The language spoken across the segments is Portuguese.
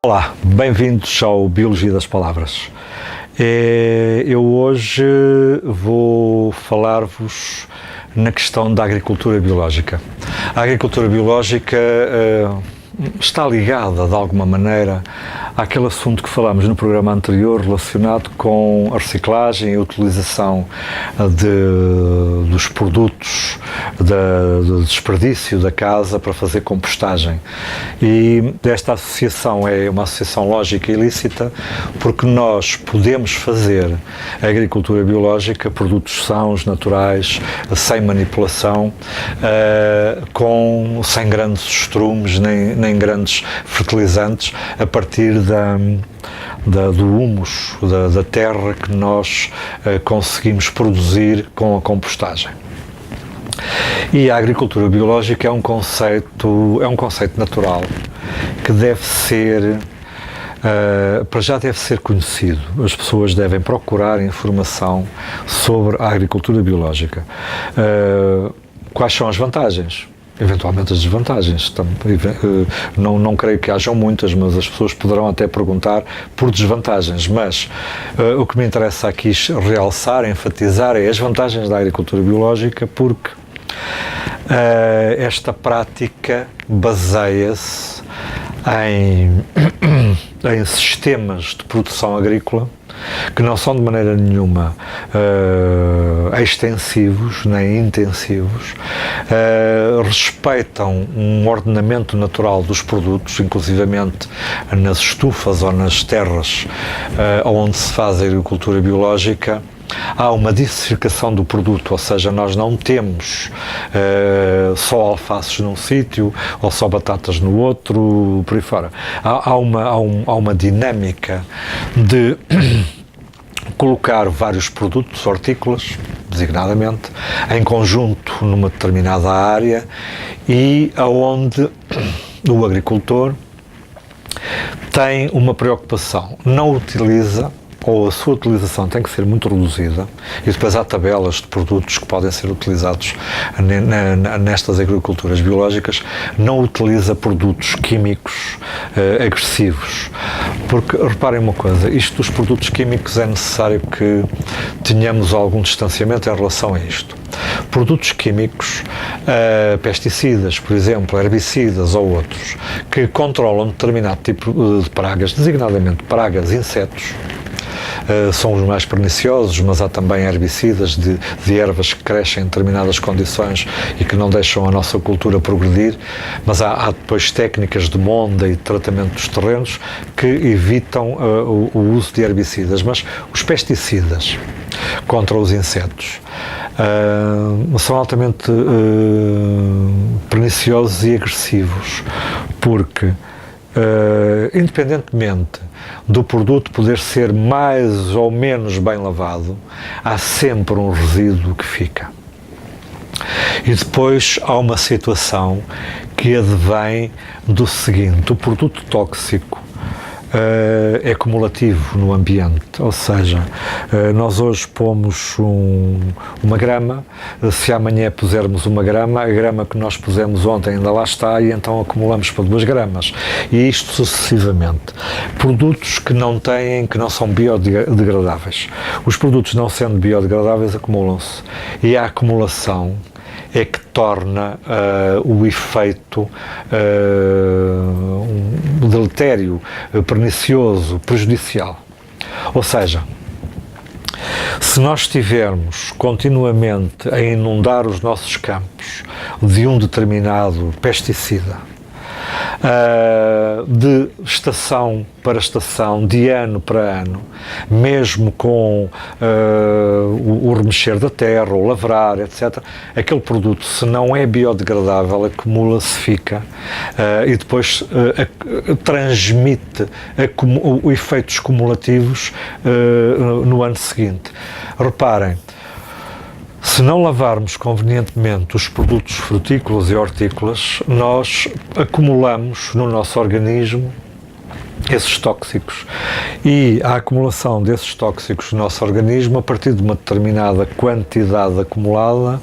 Olá, bem-vindos ao Biologia das Palavras. Eu hoje vou falar-vos na questão da agricultura biológica. A agricultura biológica está ligada, de alguma maneira, àquele assunto que falámos no programa anterior relacionado com a reciclagem e a utilização dos produtos do desperdício da casa para fazer compostagem. E esta associação é uma associação lógica e ilícita, porque nós podemos fazer a agricultura biológica, produtos sãos, naturais, sem manipulação, sem grandes estrumes, nem grandes fertilizantes, a partir do humus, da terra que nós conseguimos produzir com a compostagem. E a agricultura biológica é um conceito natural que deve ser, para já deve ser conhecido. As pessoas devem procurar informação sobre a agricultura biológica. Quais são as vantagens? Eventualmente as desvantagens. Não creio que hajam muitas, mas as pessoas poderão até perguntar por desvantagens. Mas o que me interessa aqui realçar, enfatizar, é as vantagens da agricultura biológica, porque esta prática baseia-se em sistemas de produção agrícola que não são de maneira nenhuma extensivos nem intensivos, respeitam um ordenamento natural dos produtos, inclusivamente nas estufas ou nas terras onde se faz a agricultura biológica. Há uma diversificação do produto, ou seja, nós não temos só alfaces num sítio ou só batatas no outro, por aí fora. Há uma dinâmica de colocar vários produtos hortícolas, designadamente, em conjunto numa determinada área, e aonde o agricultor tem uma preocupação, não utiliza, ou a sua utilização tem que ser muito reduzida, e depois há tabelas de produtos que podem ser utilizados nestas agriculturas biológicas, não utiliza produtos químicos agressivos. Porque, reparem uma coisa, isto dos produtos químicos é necessário que tenhamos algum distanciamento em relação a isto. Produtos químicos, pesticidas, por exemplo, herbicidas ou outros, que controlam determinado tipo de pragas, designadamente pragas, insetos, são os mais perniciosos, mas há também herbicidas de ervas que crescem em determinadas condições e que não deixam a nossa cultura progredir, mas há depois técnicas de monda e de tratamento dos terrenos que evitam o uso de herbicidas, mas os pesticidas contra os insetos são altamente perniciosos e agressivos, porque independentemente do produto poder ser mais ou menos bem lavado, há sempre um resíduo que fica. E depois há uma situação que advém do seguinte: o produto tóxico é cumulativo no ambiente, ou seja, nós hoje pomos uma grama, se amanhã pusermos uma grama, a grama que nós pusemos ontem ainda lá está, e então acumulamos para 2 gramas, e isto sucessivamente. Produtos que não são biodegradáveis. Os produtos não sendo biodegradáveis acumulam-se, e a acumulação é que torna o efeito deletério, pernicioso, prejudicial. Ou seja, se nós estivermos continuamente a inundar os nossos campos de um determinado pesticida, de estação para estação, de ano para ano, mesmo com o remexer da terra, o lavrar, etc., aquele produto, se não é biodegradável, acumula-se, fica, e depois transmite efeitos cumulativos no ano seguinte. Reparem, se não lavarmos convenientemente os produtos frutícolas e hortícolas, nós acumulamos no nosso organismo esses tóxicos, e a acumulação desses tóxicos no nosso organismo, a partir de uma determinada quantidade acumulada,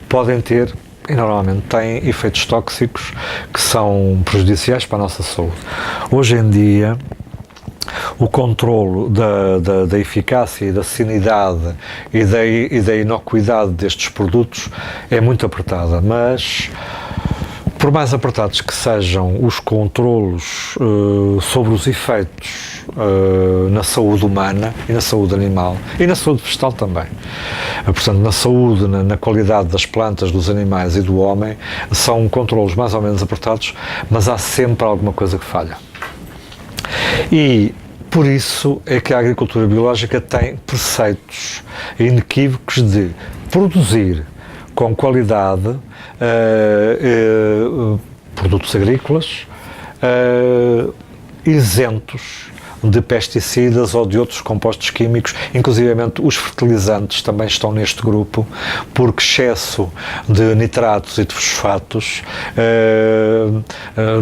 podem ter e normalmente têm efeitos tóxicos que são prejudiciais para a nossa saúde. Hoje em dia, o controlo da eficácia e da sanidade e da inocuidade destes produtos é muito apertada, mas por mais apertados que sejam os controlos sobre os efeitos na saúde humana e na saúde animal e na saúde vegetal também, portanto na saúde, na qualidade das plantas, dos animais e do homem, são controlos mais ou menos apertados, mas há sempre alguma coisa que falha. E por isso é que a agricultura biológica tem preceitos inequívocos de produzir com qualidade produtos agrícolas isentos de pesticidas ou de outros compostos químicos, inclusivamente os fertilizantes também estão neste grupo, porque excesso de nitratos e de fosfatos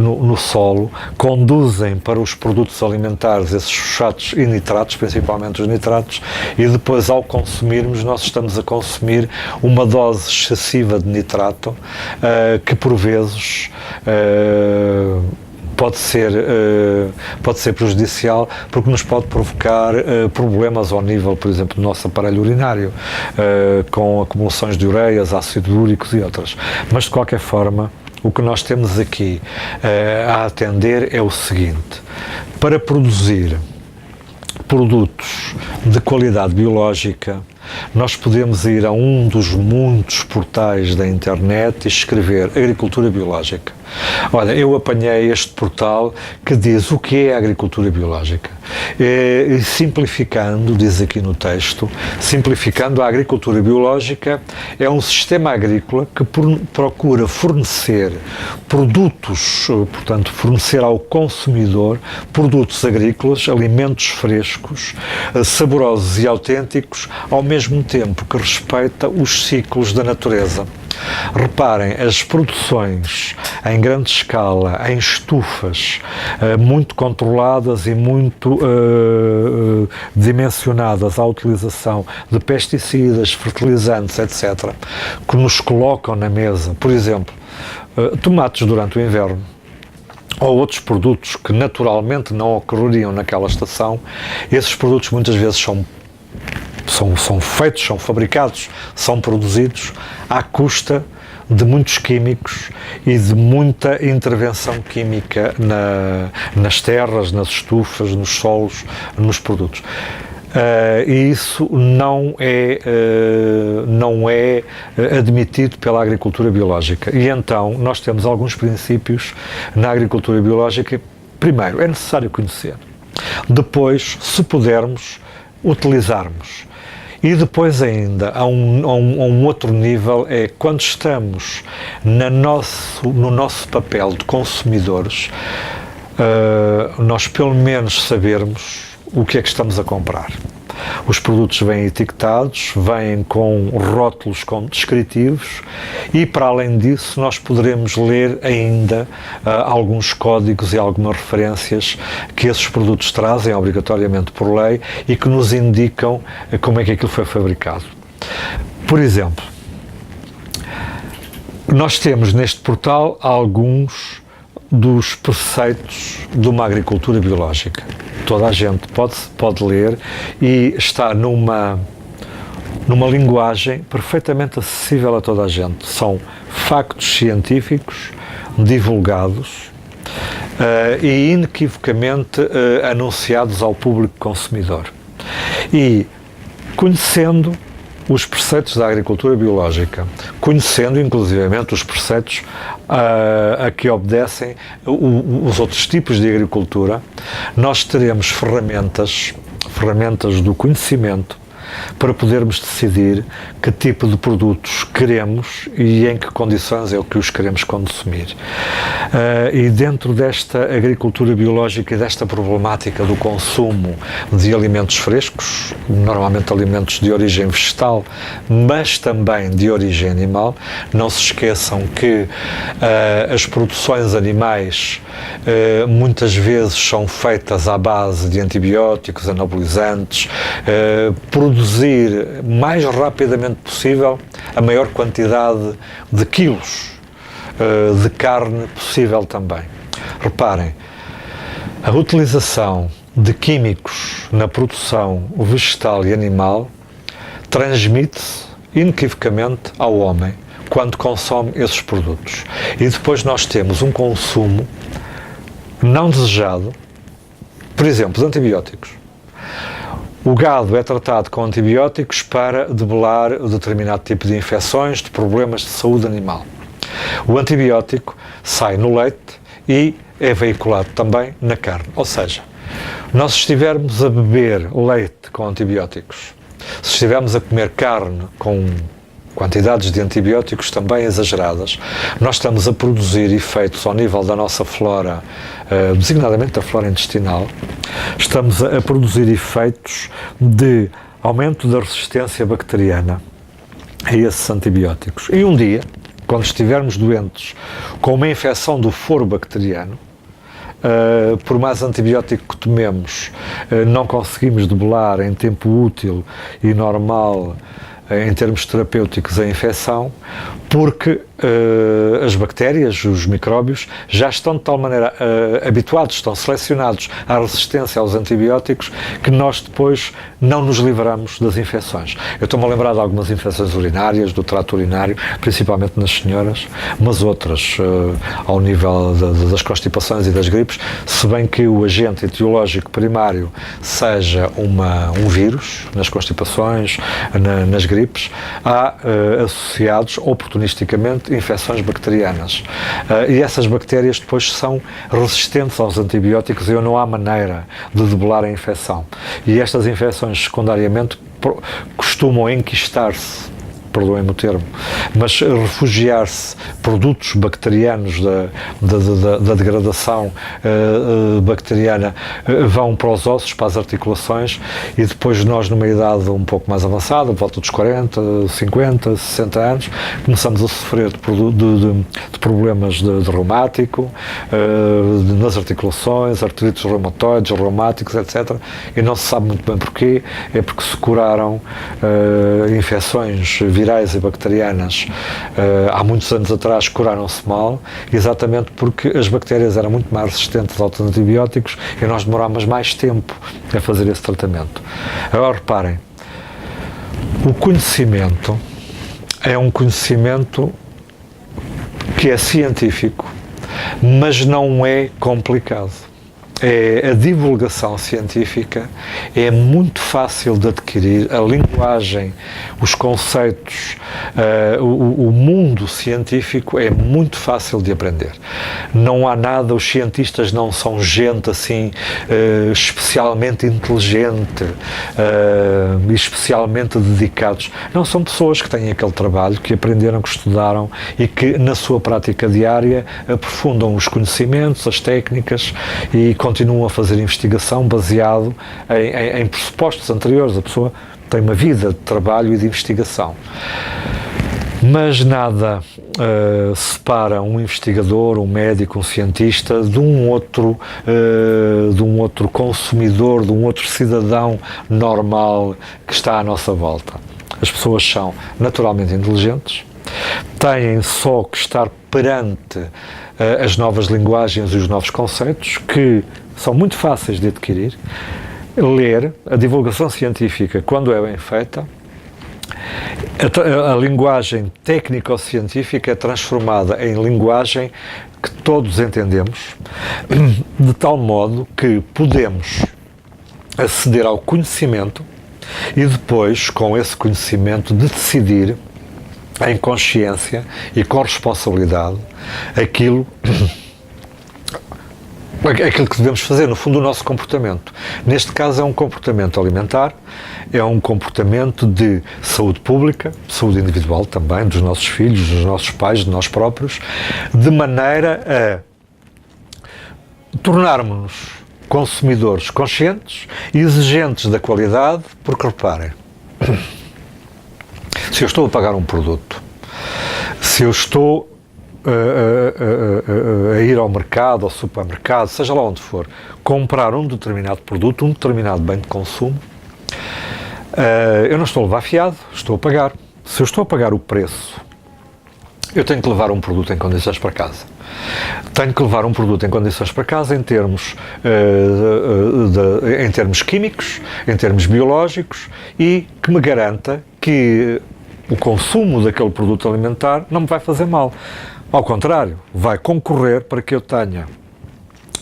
no solo conduzem para os produtos alimentares esses fosfatos e nitratos, principalmente os nitratos, e depois ao consumirmos nós estamos a consumir uma dose excessiva de nitrato que por vezes pode ser prejudicial, porque nos pode provocar problemas ao nível, por exemplo, do nosso aparelho urinário, com acumulações de ureias, ácidos úricos e outras. Mas, de qualquer forma, o que nós temos aqui a atender é o seguinte: para produzir produtos de qualidade biológica, nós podemos ir a um dos muitos portais da internet e escrever agricultura biológica. Olha, eu apanhei este portal que diz o que é a agricultura biológica. E simplificando, diz aqui no texto, simplificando, a agricultura biológica é um sistema agrícola que procura fornecer produtos, portanto, fornecer ao consumidor produtos agrícolas, alimentos frescos, saborosos e autênticos, ao mesmo tempo que respeita os ciclos da natureza. Reparem, as produções em grande escala, em estufas, muito controladas e muito dimensionadas à utilização de pesticidas, fertilizantes, etc., que nos colocam na mesa, por exemplo, tomates durante o inverno, ou outros produtos que naturalmente não ocorreriam naquela estação. Esses produtos muitas vezes são feitos, são fabricados, são produzidos à custa de muitos químicos e de muita intervenção química nas terras, nas estufas, nos solos, nos produtos. E isso não é admitido pela agricultura biológica. E então nós temos alguns princípios na agricultura biológica. Primeiro, é necessário conhecer. Depois, se pudermos, utilizarmos. E depois ainda, a um outro nível, é quando estamos no nosso papel de consumidores, nós pelo menos sabermos o que é que estamos a comprar. Os produtos vêm etiquetados, vêm com rótulos descritivos e, para além disso, nós poderemos ler ainda alguns códigos e algumas referências que esses produtos trazem, obrigatoriamente por lei, e que nos indicam como é que aquilo foi fabricado. Por exemplo, nós temos neste portal alguns dos preceitos de uma agricultura biológica. Toda a gente pode ler e está numa linguagem perfeitamente acessível a toda a gente. São factos científicos divulgados e inequivocamente anunciados ao público consumidor. E conhecendo os preceitos da agricultura biológica, conhecendo inclusivamente os preceitos a que obedecem os outros tipos de agricultura, nós teremos ferramentas do conhecimento para podermos decidir que tipo de produtos queremos e em que condições é o que os queremos consumir. E dentro desta agricultura biológica e desta problemática do consumo de alimentos frescos, normalmente alimentos de origem vegetal, mas também de origem animal, não se esqueçam que as produções animais muitas vezes são feitas à base de antibióticos, anabolizantes, produzir mais rapidamente possível a maior quantidade de quilos de carne possível também. Reparem, a utilização de químicos na produção vegetal e animal transmite-se inequivocamente ao homem quando consome esses produtos. E depois nós temos um consumo não desejado, por exemplo, de antibióticos. O gado é tratado com antibióticos para debelar determinado tipo de infecções, de problemas de saúde animal. O antibiótico sai no leite e é veiculado também na carne. Ou seja, nós estivermos a beber leite com antibióticos, se estivermos a comer carne com quantidades de antibióticos também exageradas, nós estamos a produzir efeitos ao nível da nossa flora, designadamente da flora intestinal, estamos a produzir efeitos de aumento da resistência bacteriana a esses antibióticos. E um dia, quando estivermos doentes com uma infecção do foro bacteriano, por mais antibiótico que tomemos, não conseguimos debelar em tempo útil e normal, em termos terapêuticos, a infecção, porque as bactérias, os micróbios, já estão de tal maneira habituados, estão selecionados à resistência aos antibióticos, que nós depois não nos livramos das infecções. Eu estou-me a lembrar de algumas infecções urinárias, do trato urinário, principalmente nas senhoras, mas outras ao nível das constipações e das gripes, se bem que o agente etiológico primário seja um vírus, nas constipações, nas gripes, há associados oportunisticamente infecções bacterianas. E essas bactérias depois são resistentes aos antibióticos e não há maneira de debelar a infecção. E estas infecções, secundariamente, costumam enquistar-se, perdoem-me o termo, mas refugiar-se produtos bacterianos da degradação bacteriana vão para os ossos, para as articulações, e depois nós, numa idade um pouco mais avançada, por volta dos 40, 50, 60 anos, começamos a sofrer de problemas de reumático, nas articulações, artrites reumatoides, reumáticos, etc. E não se sabe muito bem porquê, é porque se curaram infecções virais e bacterianas há muitos anos atrás, curaram-se mal, exatamente porque as bactérias eram muito mais resistentes aos antibióticos e nós demorámos mais tempo a fazer esse tratamento. Agora reparem, o conhecimento é um conhecimento que é científico, mas não é complicado. A divulgação científica é muito fácil de adquirir, a linguagem, os conceitos, o mundo científico é muito fácil de aprender. Não há nada, os cientistas não são gente assim especialmente inteligente, especialmente dedicados. Não, são pessoas que têm aquele trabalho, que aprenderam, que estudaram e que na sua prática diária aprofundam os conhecimentos, as técnicas e continuam a fazer investigação baseado em pressupostos anteriores. A pessoa tem uma vida de trabalho e de investigação. Mas nada separa um investigador, um médico, um cientista de um outro consumidor, de um outro cidadão normal que está à nossa volta. As pessoas são naturalmente inteligentes, têm só que estar perante as novas linguagens e os novos conceitos, que são muito fáceis de adquirir, ler a divulgação científica quando é bem feita. A linguagem técnico-científica é transformada em linguagem que todos entendemos, de tal modo que podemos aceder ao conhecimento e depois, com esse conhecimento, de decidir em consciência e com responsabilidade aquilo que devemos fazer, no fundo, o nosso comportamento. Neste caso é um comportamento alimentar, é um comportamento de saúde pública, saúde individual também, dos nossos filhos, dos nossos pais, de nós próprios, de maneira a tornarmos-nos consumidores conscientes e exigentes da qualidade, porque reparem, se eu estou a pagar um produto, se eu estou a ir ao mercado, ao supermercado, seja lá onde for, comprar um determinado produto, um determinado bem de consumo, Eu não estou a levar fiado, estou a pagar. Se eu estou a pagar o preço, eu tenho que levar um produto em condições para casa. Tenho que levar um produto em condições para casa em termos químicos, em termos biológicos e que me garanta que o consumo daquele produto alimentar não me vai fazer mal. Ao contrário, vai concorrer para que eu tenha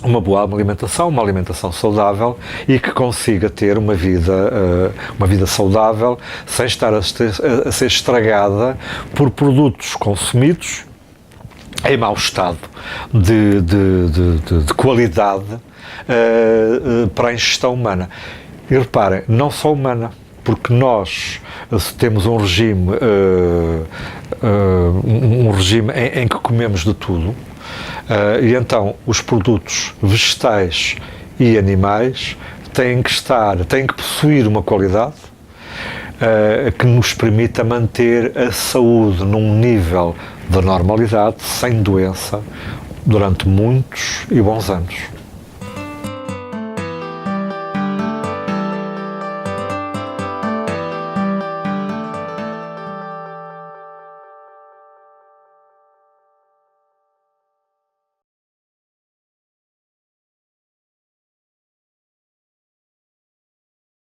uma boa alimentação, uma alimentação saudável e que consiga ter uma vida saudável sem estar a ser estragada por produtos consumidos em mau estado de qualidade para a ingestão humana. E reparem, não só humana, porque nós temos um regime em que comemos de tudo, e então os produtos vegetais e animais têm que possuir uma qualidade que nos permita manter a saúde num nível de normalidade, sem doença, durante muitos e bons anos.